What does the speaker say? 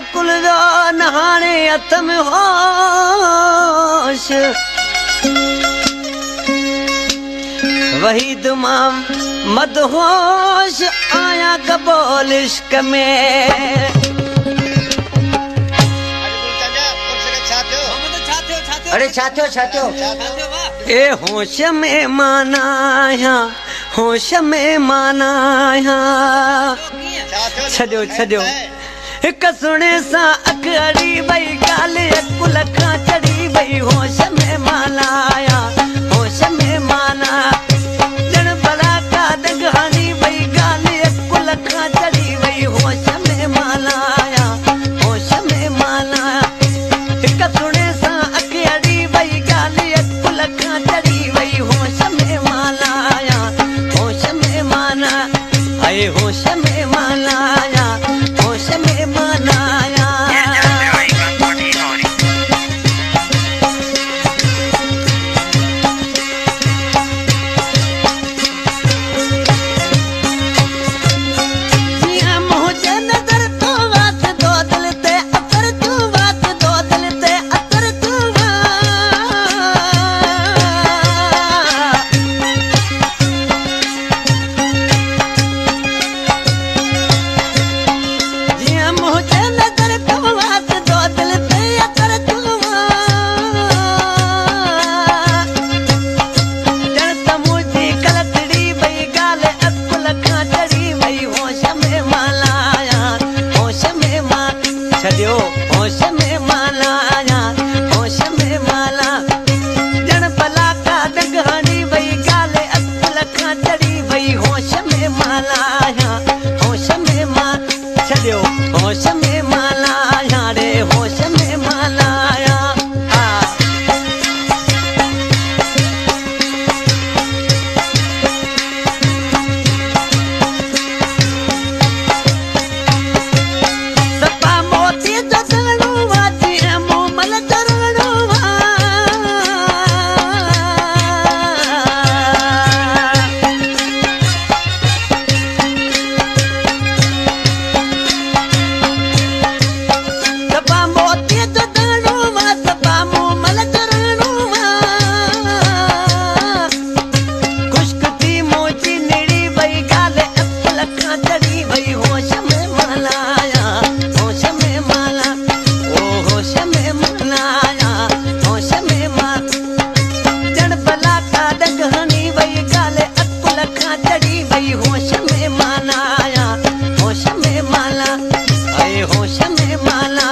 अकुल जो नहाने हथ में होश वही दुमाम मदहोश आया कबोल इश्क में। अरे छात्यो छात्यो ए होश में मानाया होश में मानाया छॾियो छॾियो हिक सुणे सां अख अड़ी वई ॻाल्हि अकुल खां चढ़ी वई होश में मानाया होश में माना ॼण भला का दगानी वई ॻाल्हि अकुल खां चढ़ी वई होश में मानाया होश में माना हिक सुणे सां अख अड़ी वई ॻाल्हि अकुल खां चढ़ी वई होश में मानाया होश में माना अए होश में मानाया होश में मानाया जिया मुझे नजर तो बात दो दिल ते असर तू बात दो दिल ते असर तू जिया मुझे नजर तो बात दो दिल ते असर तू जण समूची कलतड़ी वई ॻाल्हि अकुल खां चढ़ी वई होश में मालाया होश में मां छॾियो होश में मालाया होश में माला ॼण भला का दगानी वई ॻाल्हि अकुल खां चढ़ी वई होश में मालाया होश में मां छॾियो होश में मालाया रे होश में मालाया सपा मोती जो दरणो वाजी मोमल दरणो सपा मोती जो दरणो सपा मोमल दरणो खुश्क थी मोची निड़ी वई ॻाल्हि अकुल खां चढ़ी वई होश में मालाया होश में माला ओ होश में मालाया होश में मां ॼण भला का दगानी वई ॻाल्हि अकुल खां चढ़ी वई होश में मालाया होश में माला अए होश में माला